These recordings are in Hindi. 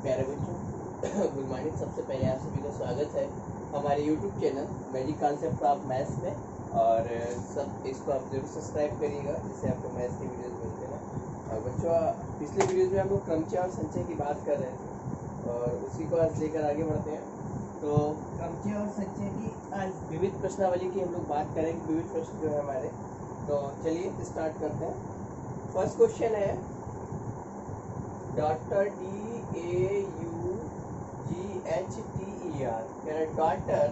प्यारे बच्चों गुड मॉर्निंग। सबसे पहले आप सभी का स्वागत है हमारे YouTube channel magic concept of maths में। और सब इसको आप जरूर सब्सक्राइब करिएगा जिससे आपको मैथ्स की वीडियोस मिलते हैं। और बच्चों पिछले वीडियोस में हम लोग क्रमचय और संचय की बात कर रहे थे और उसी को आज लेकर आगे बढ़ते हैं। तो क्रमचय और संचय की आज विविध प्रश्नावली की हम लोग बात करेंगे, विविध प्रश्न जो है हमारे। तो चलिए स्टार्ट करते हैं। फर्स्ट क्वेश्चन है डॉटर DAUGHTER डॉटर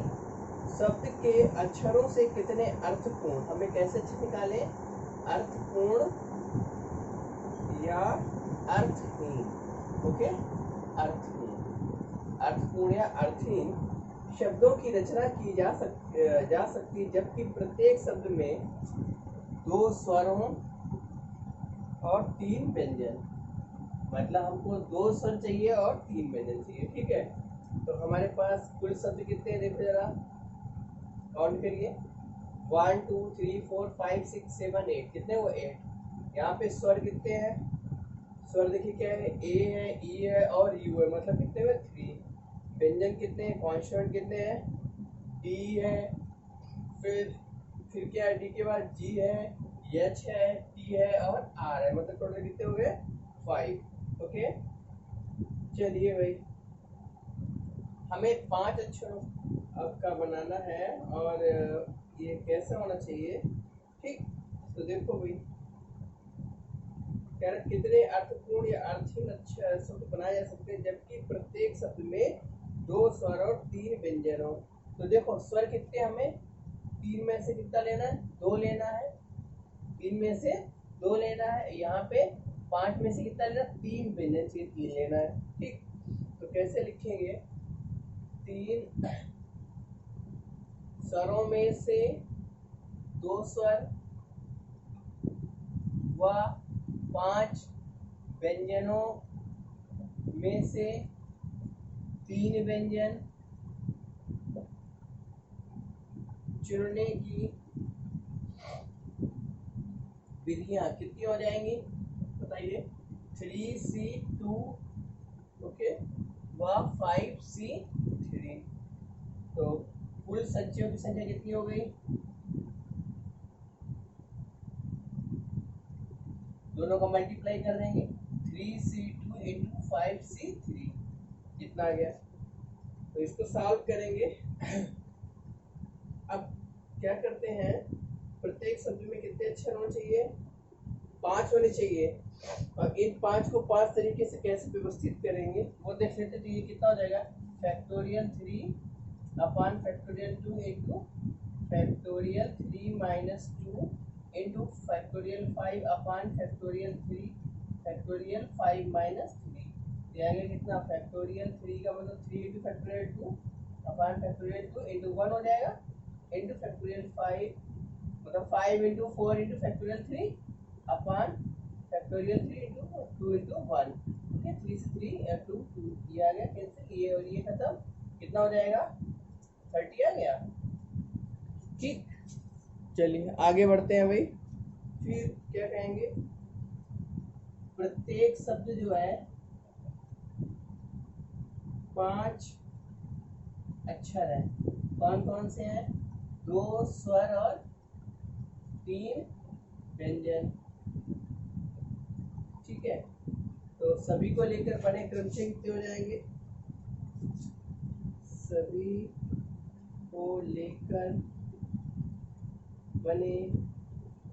शब्द के अक्षरों से कितने अर्थपूर्ण, हमें कैसे निकालें, अर्थपूर्ण या अर्थहीन। ओके, अर्थपूर्ण या अर्थहीन शब्दों की रचना की जा सकती है जबकि प्रत्येक शब्द में 2 स्वरों और 3 व्यंजन, मतलब हमको 2 स्वर चाहिए और 3 व्यंजन चाहिए। ठीक है, तो हमारे पास कुल शब्द कितने हैं, देखो जरा काउंट करिए। 1 2 3 4 5 6 7 8, कितने वो 8। यहाँ पे स्वर कितने हैं, स्वर देखिए क्या है, ए है, ई है और यू है, मतलब कितने हुए 3। व्यंजन कितने हैं, कॉन्सोनेंट कितने हैं, डी है, फिर क्या है, डी के बाद जी है, एच है, टी है और आर है, मतलब टोटल कितने हो गए 5। ओके, चलिए भाई हमें 5 अक्षरों का बनाना है और ये कैसे होना चाहिए। ठीक, तो देखो भाई कह रहा कितने अर्थपूर्ण या अर्थहीन अक्षर शब्द बनाए जा सकते हैं जबकि प्रत्येक शब्द में 2 स्वर और 3 व्यंजन हो। तो देखो स्वर कितने, हमें 3 में से कितना लेना है, 2 लेना है। 3 में से 2 लेना है, यहाँ पे 5 में से कितना लेना, 3 व्यंजन से 3 लेना है। ठीक, तो कैसे लिखेंगे, 3 स्वरों में से 2 स्वर व 5 व्यंजनों में से 3 व्यंजन चुनने की विधियां कितनी हो जाएंगी बताइए, 3C2 ओके व 5C3। तो कुल संचयों की संख्या कितनी हो गई, दोनों को मल्टीप्लाई कर देंगे, 3C2 इंटू 5C3 कितना आ गया। तो इसको सॉल्व करेंगे। अब क्या करते हैं, प्रत्येक शब्द में कितने अक्षर होने चाहिए, 5 होने चाहिए। और इन 5 को 5 तरीके से कैसे व्यवस्थित करेंगे वो देख लेते। तो ये कितना हो जाएगा, factorial 3 upon factorial 2 into factorial 3 minus 2 into factorial 5 upon factorial 3 factorial 5 minus 3। ये आ गया कितना, फैक्टोरियल 3 का मतलब 3 into factorial 2 upon factorial 2 into 1 हो जाएगा इंटू फैक्टोरियल 5, मतलब 5 into 4 into factorial 3 upon factorial 3 into 2 into 1। Okay, 3 से 3 या 2 2 ये आ गया कैंसिल, ये और ये खत्म, कितना हो जाएगा 30 आ गया। ठीक, चलिए आगे बढ़ते हैं भाई। फिर क्या कहेंगे, प्रत्येक शब्द जो है 5 अक्षर है, कौन कौन से हैं, 2 स्वर और 3 व्यंजन। ठीक है, तो सभी को लेकर बने क्रमचय कितने हो जाएंगे, सभी को लेकर बने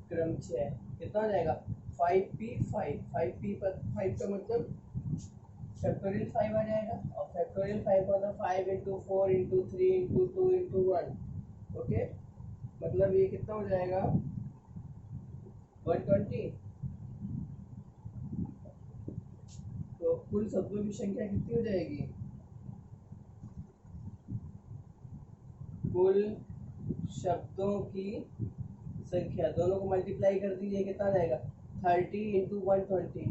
क्रमचय कितना हो जाएगा, 5P5 पर 5 का मतलब फैक्टोरियल 5 आ जाएगा और फैक्टोरियल 5 का मतलब 5 into 4 into 3 into 2 into 1। Okay, मतलब ये कितना हो जाएगा 120। तो कुल शब्दों की संख्या कितनी हो जाएगी, कुल शब्दों की संख्या दोनों को मल्टीप्लाई कर दीजिए, कितना आ जाएगा 30 इंटू 120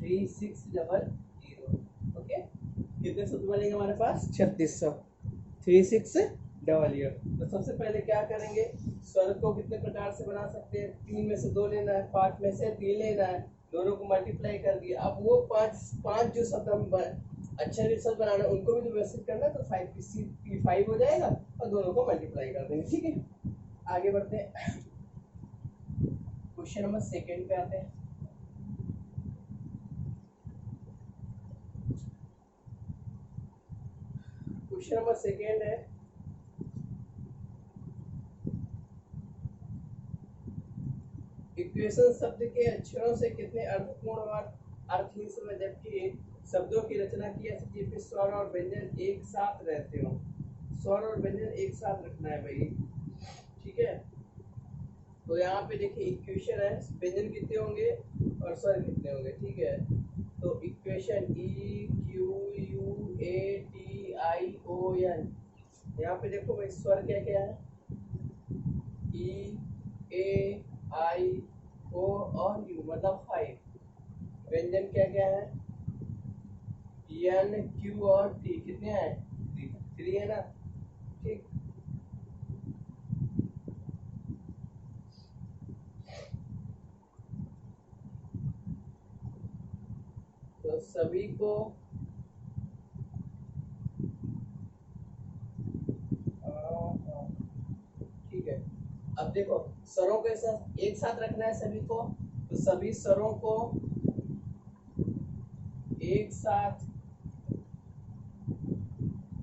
3600। ओके, कितने शब्द बनेंगे हमारे पास, 3600, 3600। तो सबसे पहले क्या करेंगे, स्वर को कितने प्रकार से बना सकते हैं, 3 में से 2 लेना है, 5 में से 3 लेना है, दोनों को मल्टीप्लाई कर दिया। अब वो पांच जो शब्द हम अक्षर के साथ बनाना, उनको भी तो व्यवस्थित करना, तो 5 हो जाएगा और दोनों को मल्टीप्लाई कर देंगे। ठीक है, आगे बढ़ते हैं, क्वेश्चन नंबर सेकेंड पे आते हैं। क्वेश्चन नंबर सेकेंड है, इक्वेशन शब्द के अक्षरों से कितने अर्थपूर्ण और अर्थहीन समय, जबकि शब्दों की रचना की जा सकती है फिर स्वर और व्यंजन एक साथ रहते हो। स्वर और व्यंजन एक साथ रखना है भाई। ठीक है, तो यहाँ पे देखिए इक्वेशन है, व्यंजन कितने होंगे और स्वर कितने होंगे। ठीक है, तो equation E Q U A T I O N, यहाँ पे देखो भाई स्वर क्या क्या है, ई ए आई ओ और यू मतलब 5। व्यंजन क्या क्या है, एन क्यू और टी, कितने हैं 3 है ना। ठीक, तो सभी को ठीक है, अब देखो स्वरों के साथ एक साथ रखना है सभी को, तो सभी स्वरों को एक साथ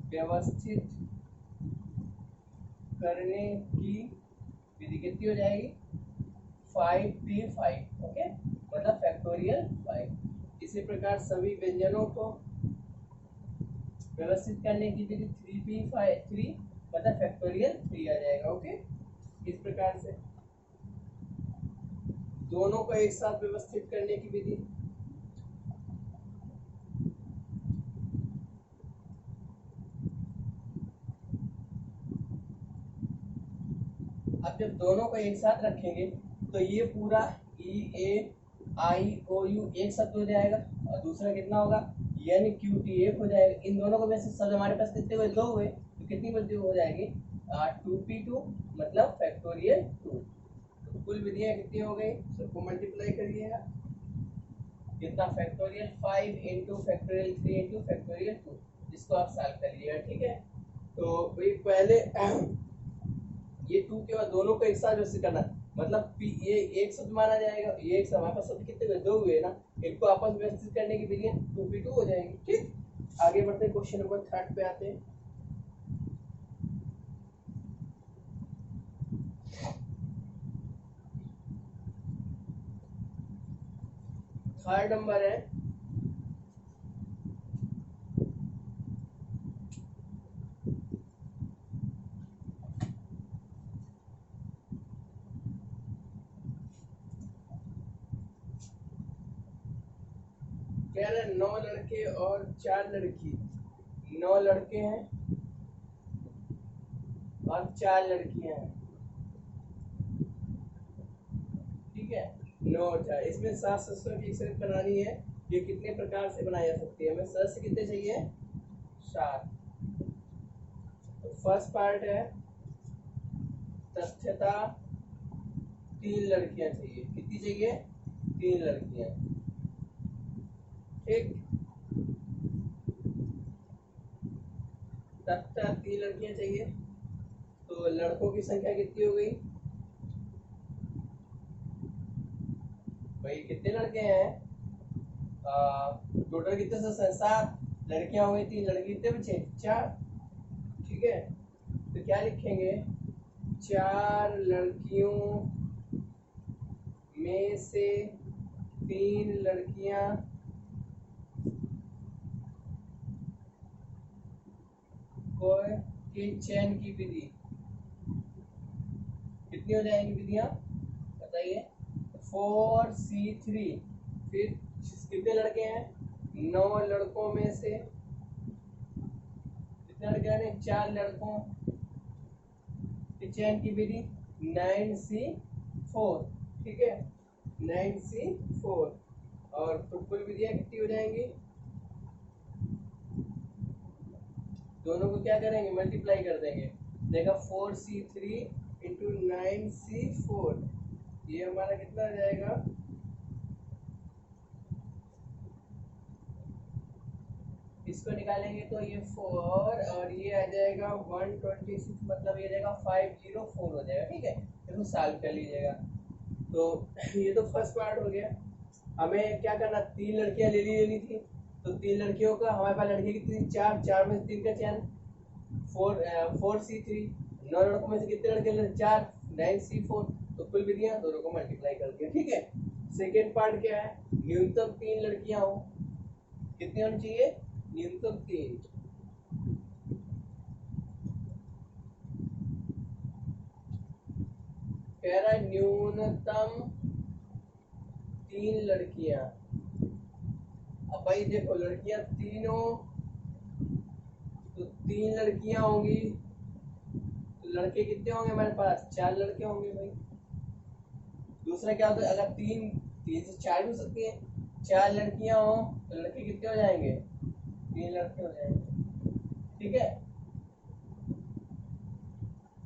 व्यवस्थित करने की विधि कितनी हो जाएगी, 5p5। ओके, मतलब फैक्टोरियल 5। इसी प्रकार सभी व्यंजनों को व्यवस्थित करने की विधि 3p5 मतलब फैक्टोरियल 3 आ जाएगा। ओके, इस प्रकार से दोनों को एक साथ व्यवस्थित करने की विधि, अब जब दोनों को एक साथ रखेंगे तो ये पूरा ई ए आई ओ यू एक शब्द हो जाएगा और दूसरा कितना होगा एन क्यू टी एक हो जाएगा। इन दोनों को वैसे शब्द हमारे पास कितने हुए, 2 हुए, तो कितनी बची हो जाएगी 2p2 मतलब फैक्टोरियल 2। तो कुल विधियां कितनी हो गई, सबको मल्टीप्लाई करिएगा, कितना factorial 5 into factorial 3 into factorial 2, जिसको आप सॉल्व कर लीजिएगा। ठीक है, तो भाई पहले ये 2 के बाद दोनों को एक साथ व्यवस्थित करना, मतलब ये एक शब्द माना जाएगा, ये एक हमारे पास शब्द कितने हुए, 2 हुए ना, इनको आपस में व्यवस्थित करने की विधि 2p2 हो जाएगी। ठीक, आगे बढ़ते हैं, क्वेश्चन नंबर 3 पे आते हैं। थर्ड नंबर है, कह रहे 9 लड़के और 4 लड़की, 9 लड़के हैं और 4 लड़कियां हैं। ठीक है, 9 और 4, इसमें 7 सदस्यों की एक्सरसाइज बनानी है। ये कितने प्रकार से बनाई जा सकती है, हमें सदस्य कितने चाहिए, 7। तो फर्स्ट पार्ट है तथ्यता 3 लड़कियां चाहिए, कितनी चाहिए, 3 लड़कियां। ठीक, तथ्यता 3 लड़कियां चाहिए, तो लड़कों की संख्या कितनी हो गई भाई, कितने लड़के हैं, टोटल कितने सदस्य हैं, 7, लड़कियां हो गई 3, लड़की कितने बचे, 4। ठीक है, तो क्या लिखेंगे, 4 लड़कियों में से 3 लड़कियां को के चयन की विधि कितनी हो जाएंगी विधियां बताइए, 4c3। फिर कितने लड़के हैं, 9 लड़कों में से कितने लड़के हैं, 4 लड़कों के चयन की विधि 9c4। ठीक है, 9c4, और कुल विधियां कितनी हो जाएंगी, दोनों को क्या करेंगे, मल्टीप्लाई कर देंगे, देखा 4c3 इंटू 9c4, ये हमारा कितना आ जाएगा, इसको निकालेंगे तो ये 4 और ये आ जाएगा 126, मतलब ये जाएगा 504 हो जाएगा। ठीक है, इसको सॉल्व कर लीजिएगा। तो ये तो फर्स्ट पार्ट हो गया। हमें क्या करना, 3 लड़कियां लेनी थी। तो 3 लड़कियों का, हमारे पास लड़की कितनी, 4, 4 में से 3 का चयन, 4C3। 9 लड़कों में से कितने लड़के ले, 4, 9C4। तो कुल विधियां दोनों को मल्टीप्लाई कर दिया। ठीक है, सेकेंड पार्ट क्या है, न्यूनतम 3 लड़कियां हो। कितनी होनी चाहिए, न्यूनतम 3। कह रहा है न्यूनतम 3 लड़कियां। अब भाई देखो, लड़कियां 3 हो तो 3 लड़कियां होंगी, तो लड़के कितने होंगे हमारे पास, 4 लड़के होंगे भाई। दूसरा क्या होता है, अगर 3 से 4 भी हो सकती है, 4 लड़कियां हो तो लड़के कितने हो जाएंगे, 3 लड़के हो जाएंगे। ठीक है,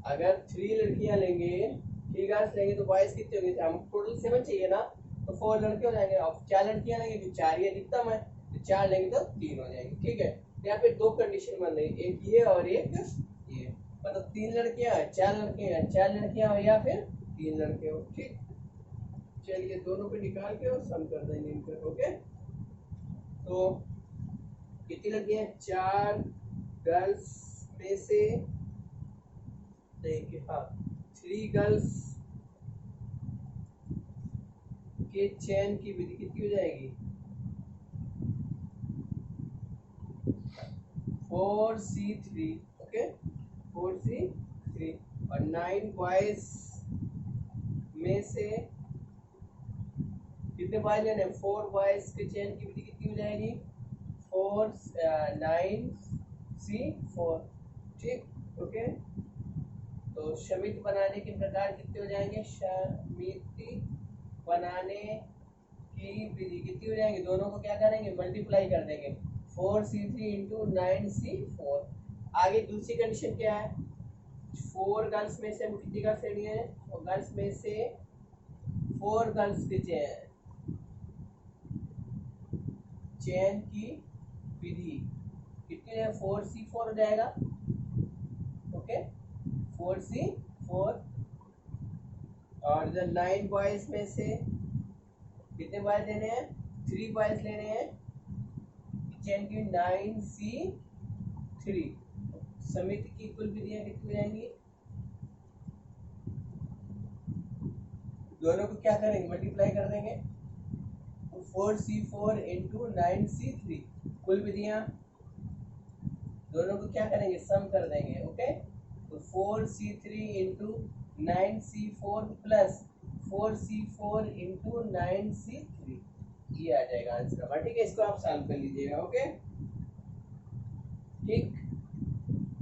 अगर 3 लड़कियां लेंगे, 3 गर्ल्स लेंगे तो बॉयज कितने होंगे, हम टोटल 7 चाहिए ना, तो 4 लड़के हो जाएंगे। अब 4 लड़कियां लेंगे तो 4 ही अधिकतम है, तो 4 लेंगे तो 3 हो जाएंगे। ठीक है, यहाँ पे 2 कंडीशन बन रही है, एक ये और एक ये, मतलब 3 लड़कियां, 4 लड़के हैं, 4 लड़कियां हो या फिर 3 लड़के हो। ठीक, चलिए दोनों को निकाल के और सम कर देंगे इनका। ओके, तो कितनी लड़कियां हैं, 4 गर्ल्स में से, देखिए हाँ, 3 गर्ल्स के चयन की विधि कितनी हो जाएगी, 4C3। Okay, 4C3। और 9 बॉयज में से कितने बॉयज लेने, 4 बॉयज के चयन की विधि कितनी हो जाएगी, 9C4। ठीक, ओके। तो समिति बनाने के प्रकार कितने हो जाएंगे, समिति बनाने की विधि कितनी हो जाएंगी, दोनों को क्या करेंगे, मल्टीप्लाई कर देंगे, 4C3 इंटू 9C4। आगे दूसरी कंडीशन क्या है, 4 गर्ल्स में से हम कितनी गर्ल्स लेनी है, और गर्ल्स में से 4 गर्ल्स के चयन की विधि कितनी है, 4C4 हो जाएगा। Okay, 4C4। और इधर 9 बॉयज में से कितने बॉयज लेने हैं, 3 बॉयज लेने हैं, चयन की 9C3। समिति की कुल विधियां कितनी जाएंगी, दोनों को क्या करेंगे, मल्टीप्लाई कर देंगे, तो 4C4 इंटू 9C3। कुल विधियां दोनों को क्या करेंगे, सम कर देंगे। ओके, तो 4C3 into 9C4 plus 4C4 into 9C3, ये आ जाएगा आंसर हमारा। ठीक है, इसको आप सॉल्व कर लीजिएगा। ओके, ठीक,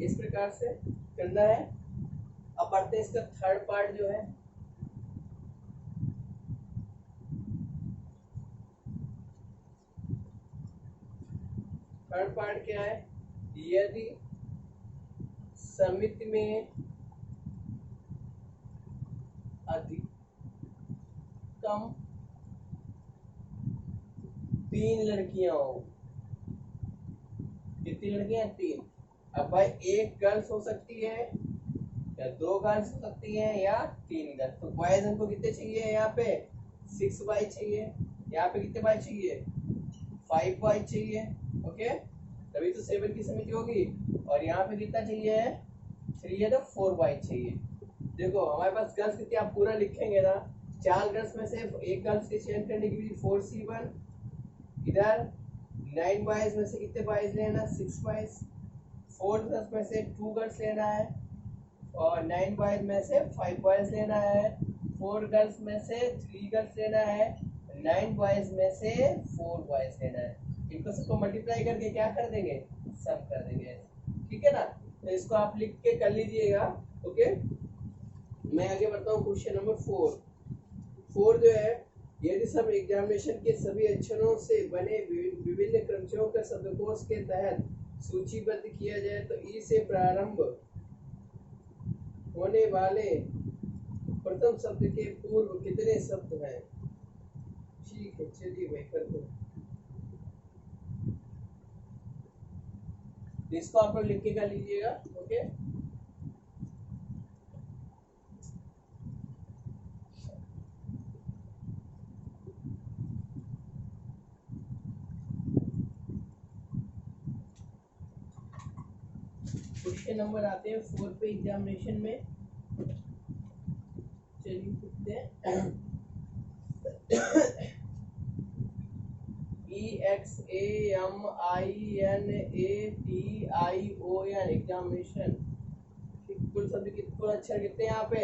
इस प्रकार से करना है। अब बढ़ते हैं इसका थर्ड पार्ट जो है, थर्ड पार्ट क्या है, यदि समिति में अधिकतम 3 लड़कियां हो। कितनी लड़कियां, 3। अब भाई एक गर्ल्स हो सकती है या 2 गर्ल्स हो सकती है या 3 गर्ल्स। तो बॉयज हमको कितने चाहिए, यहाँ पे 6 बॉयज चाहिए, यहाँ पे कितने बॉयज चाहिए, 5 बॉयज चाहिए। ओके, तभी तो 7 की समिति होगी। और यहाँ पे कितना चाहिए, 3 है तो 4 बॉयज चाहिए। देखो हमारे पास गर्ल्स कितनी, आप पूरा लिखेंगे ना, 4 गर्ल्स में से एक गर्ल्स के चयन करने की विधि 4C1। इधर 9 बॉयज में से कितने बॉयज लेना, 6 बॉयज। 4 गर्ल्स में से 2 गर्ल्स लेना है, और 9 बॉयज में से 5 बॉयज लेना है। 4 गर्ल्स में से 3 गर्ल्स लेना है, 9 बॉयज में से 4 बॉयज लेना है। इनको सबको मल्टीप्लाई करके क्या कर देंगे, सम कर देंगे। ठीक है ना, तो इसको आप लिख के कर लीजिएगा। ओके, मैं आगे बढ़ता हूँ। क्वेश्चन नंबर 4 जो है, यदि सब एग्जामिनेशन के सभी अक्षरों से बने विभिन्न क्रमों का शब्दकोश के तहत सूचीबद्ध किया जाए तो ई से प्रारंभ होने वाले प्रथम शब्द के पूर्व कितने शब्द हैं। ठीक है, चलिए भाई करते हैं। इसको आप लोग लिख के कर लीजिएगा। ओके, क्वेश्चन नंबर आते हैं 4 पे एग्जामिनेशन में। चलिए लिखते हैं EXAMINATION एग्जामिनेशन। कुल शब्द कुल अक्षर कितने यहाँ पे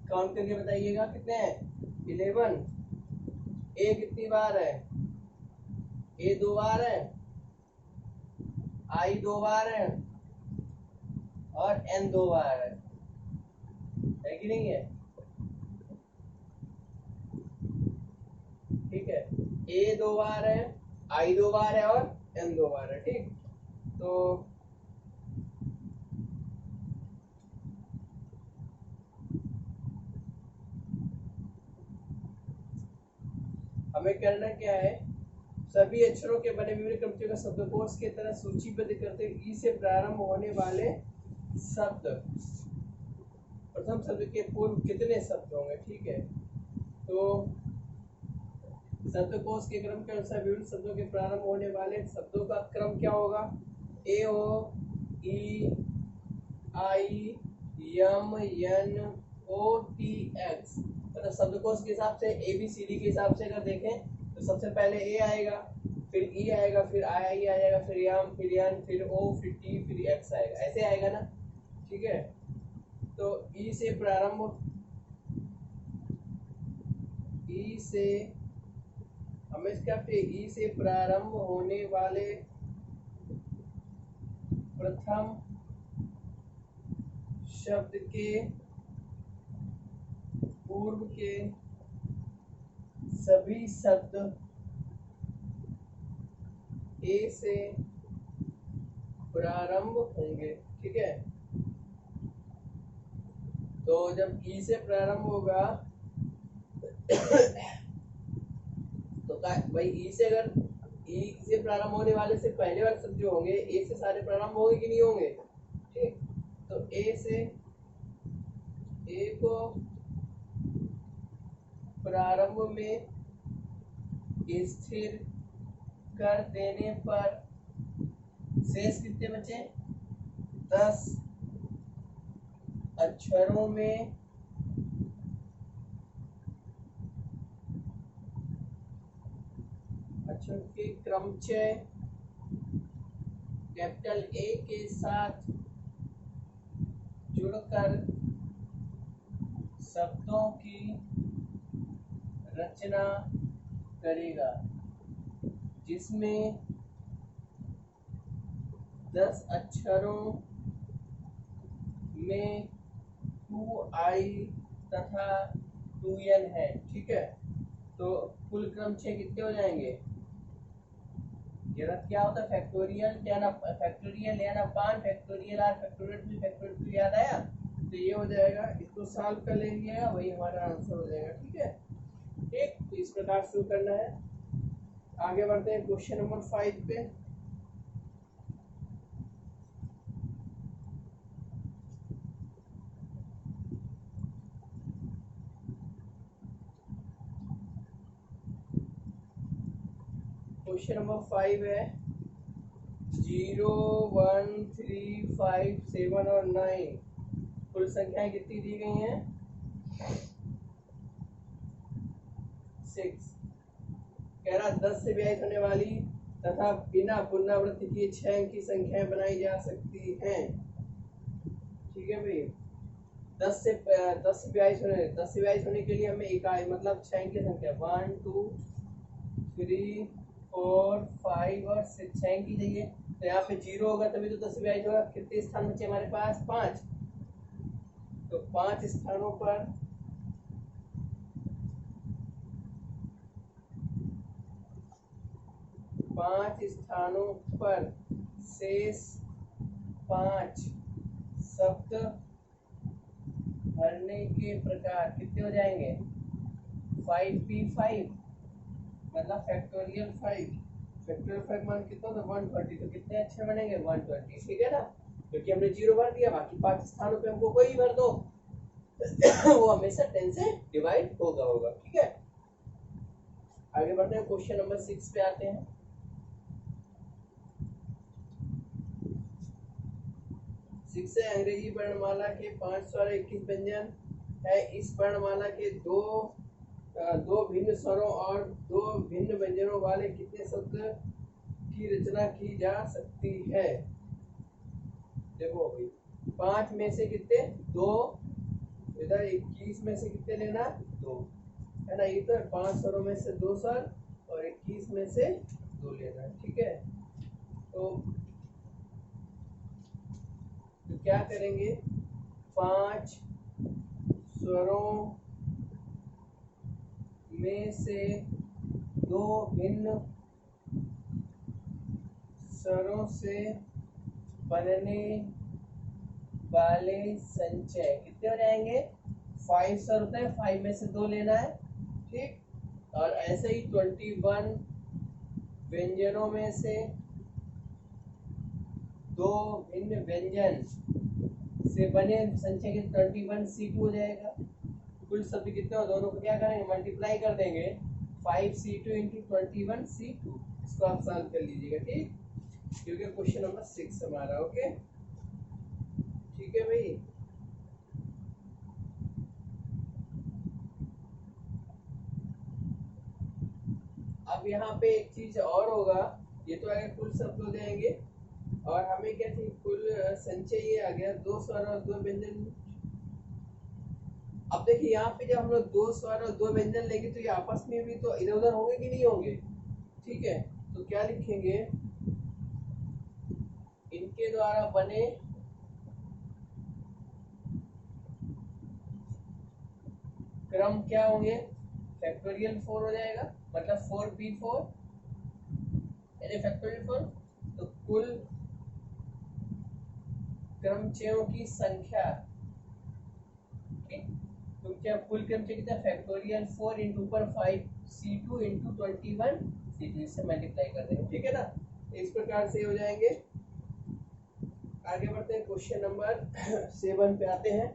काउंट करके बताइएगा कितने हैं? 11। ए कितनी बार है? ए 2 बार है, आई 2 बार है और एन 2 बार है कि नहीं है? ठीक है, ए 2 बार है, आई 2 बार है और एन 2 बार है। ठीक, तो हमें करना क्या है, सभी अक्षरों के बने विभिन्न क्रमों का शब्दकोश के तरह सूचीबद्ध करते हुए ई से प्रारंभ होने वाले शब्द, प्रथम शब्द के पूर्व कितने शब्द होंगे। ठीक है, तो शब्दकोश के क्रम के अनुसार विभिन्न शब्दों के प्रारंभ होने वाले शब्दों का क्रम क्या होगा? ए ओ, ई, आई, एम, एन, ओ, टी, एक्स। मतलब शब्दकोश के हिसाब से ABCD के हिसाब से अगर देखें तो सबसे पहले ए आएगा, फिर ई आएगा, फिर आई आएगा, फिर एम, फिर एन, फिर ओ, फिर टी, फिर एक्स आएगा। ऐसे आएगा ना। ठीक है, तो ई से प्रारंभ, ई से हमें क्या, ई से प्रारंभ होने वाले प्रथम शब्द के पूर्व के सभी शब्द ए से प्रारंभ होंगे। ठीक है, तो जब ई से प्रारंभ होगा तो भाई ई से, अगर ई से प्रारंभ होने वाले से पहले वाले शब्द जो होंगे ए से सारे प्रारंभ होंगे कि नहीं होंगे? ठीक, तो ए से, ए को प्रारंभ में स्थिर कर देने पर शेष कितने बचे? 10 अक्षरों में अक्षरों के क्रमचय कैपिटल ए के साथ जुड़कर शब्दों की रचना करेगा, जिसमें 10 अक्षरों में 2i तथा 2n है। ठीक है, तो कुल क्रम 6 कितने हो जाएंगे? क्या होता है? फैक्टोरियल याना फैक्टोरियल याना पान, फैक्टोरियल आर, फैक्टोरियल 2, फैक्टोरियल 2 याद आया? तो ये हो जाएगा, इसको सॉल्व कर लेंगे, वही हमारा आंसर हो जाएगा। ठीक है, ठीक, तो इस प्रकार शुरू करना है। आगे बढ़ते हैं क्वेश्चन नंबर 5 पे। क्वेश्चन नंबर 5 है 0, 1, 3, 5, 7 और 9 कुल संख्याएं कितनी दी गई हैं? 6। कह रहा 10 से विभाजित होने वाली तथा बिना पुनरावृत्ति किए 6 अंक की संख्याएं बनाई जा सकती हैं। ठीक है भाई, 10 से विभाजित होने के लिए हमें इकाई मतलब 6 अंक की संख्या 1, 2, 3, 4, 5 और 6 अंक की चाहिए। तो यहाँ पे 0 होगा तभी तो 10 से विभाजित होगा। कितने स्थान बचे हमारे पास? 5। तो 5 स्थानों पर शेष 5 शब्द भरने के प्रकार कितने हो जाएंगे? 5p5 मतलब फैक्टोरियल 5। फैक्टोरियल 5 मान कितना था 120, तो कितने अच्छे बनेंगे 120, ठीक है ना, क्योंकि हमने 0 भर दिया, बाकी 5 स्थानों पे हमको कोई भर दो वो हमेशा 10 से डिवाइड होगा, ठीक है। आगे बढ़ते हैं, क्वेश्चन नंबर 6 पे आते हैं। 6 है, अंग्रेजी वर्णमाला के 521 व्यंजन है, इस वर्णमाला के दो भिन्न स्वरों और दो भिन्न व्यंजनों वाले कितने शब्द की रचना की जा सकती है। देखो भाई 5 में से कितने 2, इधर 21 में से कितने लेना 2, है ना, ये तो 5 स्वरों में से 2 स्वर और 21 में से 2 लेना है, ठीक है। तो क्या करेंगे, 5 स्वरों में से 2 भिन्न स्वरों से बनने वाले संचय कितने हो जाएंगे 5 स्वर होता है, 5 में से 2 लेना है, ठीक। और ऐसे ही 21 व्यंजनों में से 2 भिन्न व्यंजन से बने संचय के 21 C2 हो जाएगा। कुल शब्द कितने हो, दोनों को क्या करेंगे मल्टीप्लाई कर देंगे, 5C2 इंटू 21C2, इसको आप सॉल्व कर लीजिएगा, ठीक, क्योंकि क्वेश्चन नंबर 6 हमारा, ओके, ठीक है भाई। अब यहाँ पे एक चीज और होगा, ये तो आगे कुल शब्द हो जाएंगे और हमें क्या चाहिए, कुल संचय ये आ गया 2 स्वर और 2 व्यंजन। अब देखिए यहाँ पे जब हम लोग 2 स्वर और 2 व्यंजन लेंगे तो ये आपस में भी तो इधर उधर होंगे कि नहीं होंगे, ठीक है। तो क्या लिखेंगे, इनके द्वारा बने क्रम क्या होंगे, फैक्टोरियल 4 हो जाएगा, मतलब 4p4 यानी फैक्टोरियल 4। तो कुल क्रमचयों की संख्या, ठीक, तो क्या कुल क्रमचय कितना फैक्टोरियल 4 इंटू ऊपर 5C2 इंटू 21C2, इससे मल्टीप्लाई कर देंगे, ठीक है ना। इस प्रकार से हो जाएंगे। आगे बढ़ते हैं, क्वेश्चन नंबर 7 पे आते हैं।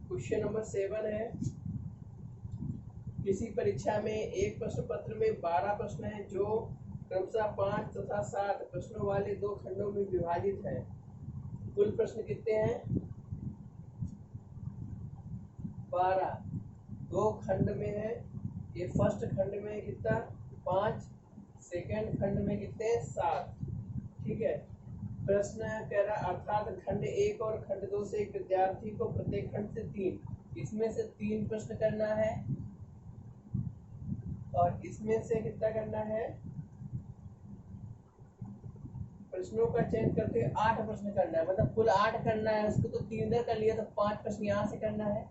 क्वेश्चन नंबर 7 है, किसी परीक्षा में एक प्रश्न पत्र में 12 प्रश्न हैं जो क्रमशः 5 तथा 7 प्रश्नों वाले 2 खंडों में विभाजित हैं। कुल प्रश्न कितने हैं 12, 2 खंड में है, ये फर्स्ट खंड में कितना 5, सेकंड खंड में कितने 7, ठीक है। प्रश्न कह रहा अर्थात खंड 1 और खंड 2 से एक विद्यार्थी को प्रत्येक खंड से 3, इसमें से 3 प्रश्न करना है और इसमें से कितना करना है, प्रश्नों का चयन करके 8 प्रश्न करना है, मतलब कुल 8 करना है, उसको तो 3 इधर कर लिया तो 5 प्रश्न यहाँ से करना है,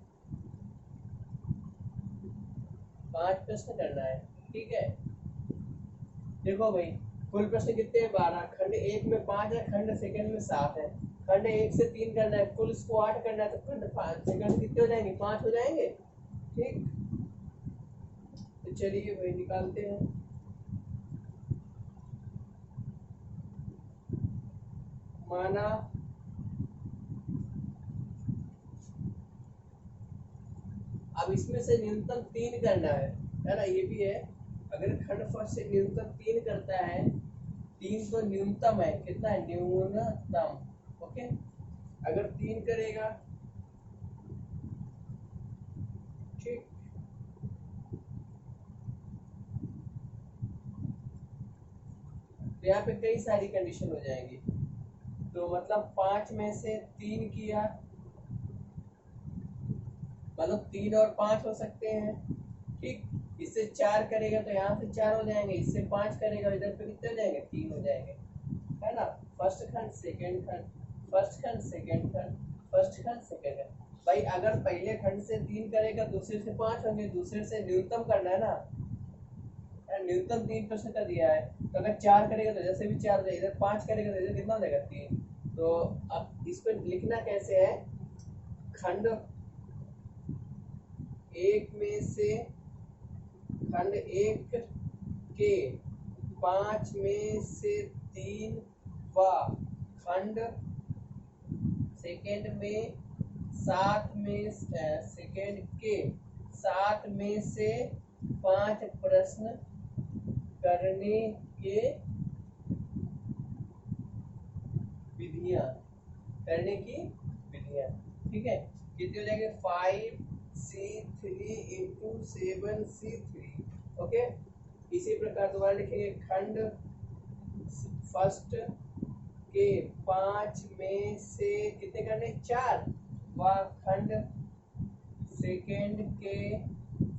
5 प्रश्न करना है, ठीक है। देखो भाई कुल प्रश्न कितने 12, खंड 1 में 5 है, खंड सेकंड में 7 है, खंड 1 से 3 करना है, कुल इसको 8 करना है, तो खंड 5 सेकंड कितने हो जाएंगे 5 हो जाएंगे, ठीक। तो चलिए भाई निकालते हैं। माना अब इसमें से न्यूनतम 3 करना है ना, ये भी है। अगर खंड फर्स्ट से न्यूनतम 3 करता है, 3 तो न्यूनतम है, कितना है न्यूनतम, ओके। अगर 3 करेगा, ठीक, तो यहाँ पे कई सारी कंडीशन हो जाएंगी। तो मतलब 5 में से 3 किया, मतलब 3 और 5 हो सकते हैं, ठीक। इससे 4 करेगा तो यहाँ से 4 हो जाएंगे, इससे 5 करेगा इधर पे कितने हो जाएंगे 3 हो जाएंगे, है ना। फर्स्ट खंड सेकंड खंड, फर्स्ट खंड सेकंड खंड, फर्स्ट खंड सेकंड खंड। भाई अगर पहले खंड से 3 करेगा दूसरे से 5 होंगे, दूसरे से न्यूनतम करना है ना, न्यूनतम 3 प्रश्न का दिया है, तो अगर 4 करेगा तो जैसे भी 4 हो जाएगा, इधर 5 करेगा तो इधर कितना हो जाएगा 3। तो अब इसको लिखना कैसे है, खंड एक में से खंड एक के 5 में से 3 व खंड सेकंड में 7 में सेकंड के 7 में से 5 प्रश्न करने के विधियां, करने की विधियां। ठीक है, कितने हो जाएंगे 5C3 इंटू 7C3। ओके, इसी प्रकार दोबारा लिखेंगे खंड फर्स्ट के 5 में से कितने करने 4 व खंड सेकंड के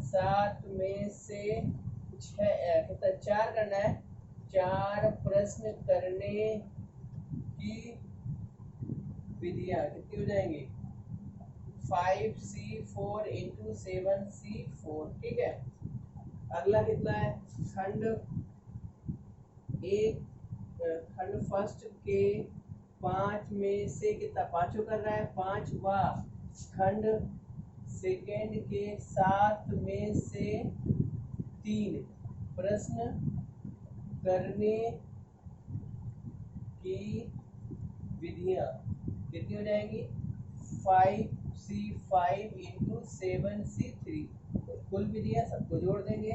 7 में से 6 कितना 4 करना है, 4 प्रश्न करने की विधियां कितनी हो जाएंगी 5C4 इंटू 7C4। ठीक है, अगला कितना है खंड एक खंड फर्स्ट के 5 में से कितना पांचों कर रहा है 5 व खंड सेकेंड के 7 में से 3 प्रश्न करने की विधियां कितनी हो जाएंगी 5C5 इंटू 7C3। कुल विधियां सबको जोड़ देंगे,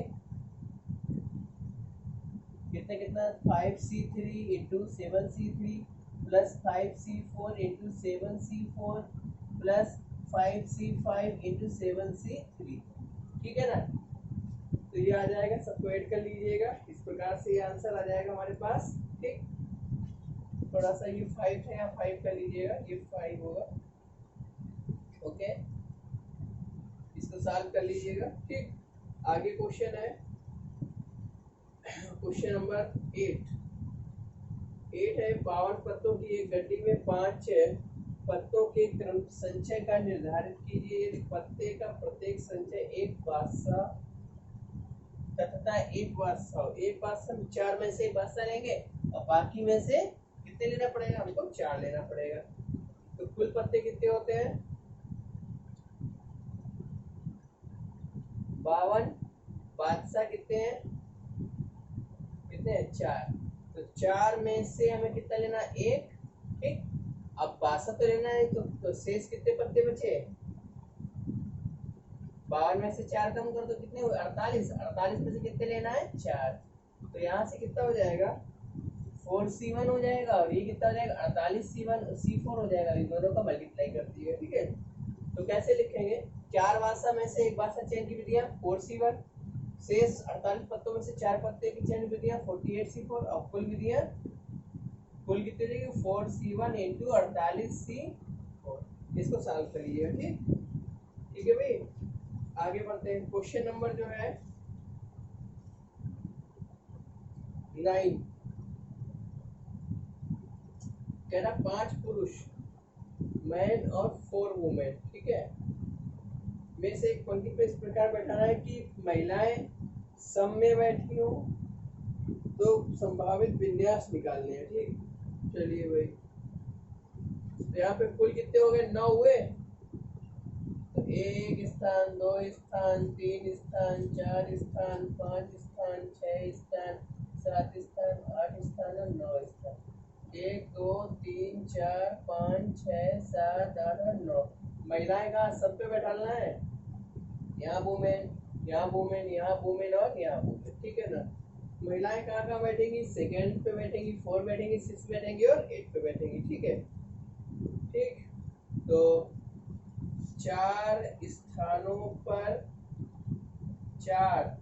कितना कितना 5C3 into 7C3 plus 5C4 into 7C4 plus 5C5 into 7C3। ठीक है ना, तो ये आ जाएगा, सबको ऐड कर लीजिएगा। इस प्रकार से ये आंसर आ जाएगा हमारे पास। ठीक, थोड़ा सा ये 5 है, यहाँ 5 कर लीजिएगा, ये 5 होगा। ओके, इसको सॉल्व कर लीजिएगा। ठीक, आगे क्वेश्चन है क्वेश्चन नंबर 8 है 52 पत्तों की एक गड्डी में 5 पत्तों के क्रम संचय का निर्धारित कीजिए। यदि पत्ते का प्रत्येक संचय एक बादशाह तथा एक बादशाह 4 में से एक बादशाह लेंगे और बाकी में से कितने लेना पड़ेगा, हमको 4 लेना पड़ेगा। तो कुल पत्ते कितने होते हैं 52, बादशाह कितने हैं 4। तो 4 में से हमें कितना लेना 1। ठीक, अब बादशाह तो लेना है, तो शेष कितने पत्ते बचे 52 में से 4 कम कर दो, कितने हुए 48 में से कितने लेना है 4। तो यहाँ से कितना हो जाएगा 4C1 हो जाएगा और ये कितना हो जाएगा 48C4 हो जाएगा। इन दोनों का मल्टीप्लाई कर दिए। ठीक है, तो कैसे लिखेंगे 4 बादशाह में से एक बादशाह चयन की विधियां 4C1, शेष 48 पत्तों में से 4 पत्ते की चयन विधियां 48C4 और कुल विधियां कुल कितनी हो जाएगी 4C1 इंटू 48C4। इसको सॉल्व करिए। ठीक है भाई, आगे बढ़ते हैं। क्वेश्चन नंबर जो है 9 कह रहा 5 पुरुष मैन और 4 वुमेन, ठीक है, में से एक पंक्ति पे इस प्रकार बैठाना है कि महिलाएं सम में बैठी हो, तो संभावित विन्यास निकालने हैं। ठीक, चलिए भाई, तो यहाँ पे कुल कितने हो गए 9 हुए। तो 1 स्थान 2 स्थान 3 स्थान 4 स्थान 5 स्थान 6 स्थान 7 स्थान 8 स्थान और 9 स्थान। 1 2 3 4 5 6 7 8 और 9 महिलाएं का सब पे बैठाना है। यहाँ वुमेन, यहाँ वुमेन, यहाँ वुमेन और यहाँ वुमेन। ठीक है ना, महिलाएं कहाँ बैठेंगी, सेकंड पे बैठेंगी, 4 बैठेंगी, 6 बैठेंगी और 8 पे बैठेंगी। ठीक है, ठीक, तो 4 स्थानों पर 4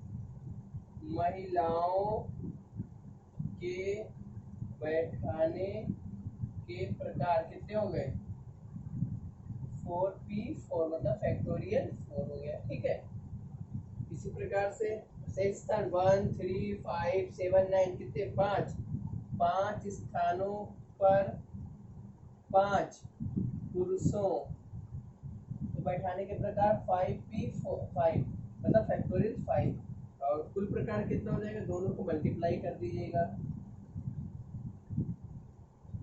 महिलाओं के बैठाने के प्रकार कितने हो गए 4P4, मतलब फैक्टोरियल 4 हो गया। ठीक है, इसी प्रकार से शेष स्थान 1 3 5 7 9 कितने 5 स्थानों पर 5 पुरुषों को बैठाने के प्रकार 5P5, मतलब फैक्टोरियल 5। और कुल प्रकार कितना हो जाएगा, दोनों को मल्टीप्लाई कर दीजिएगा,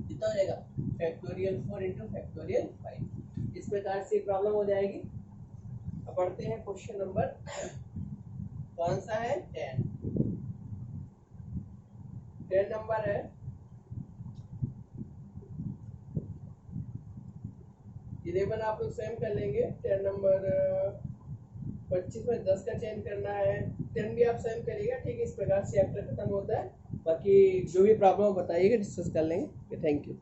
कितना हो जाएगा फैक्टोरियल 4 इंटू फैक्टोरियल 5। इसमें प्रकार से प्रॉब्लम हो जाएगी। अब बढ़ते हैं क्वेश्चन नंबर, कौन सा है, 10 नंबर है। 11 आप लोग सेम कर लेंगे। 10 नंबर 25 में 10 का चयन करना है। 10 भी आप सेम करिएगा, ठीक है। इस प्रकार से चैप्टर खत्म होता है। बाकी जो भी प्रॉब्लम बताइएगा, डिस्कस कर लेंगे। Thank you.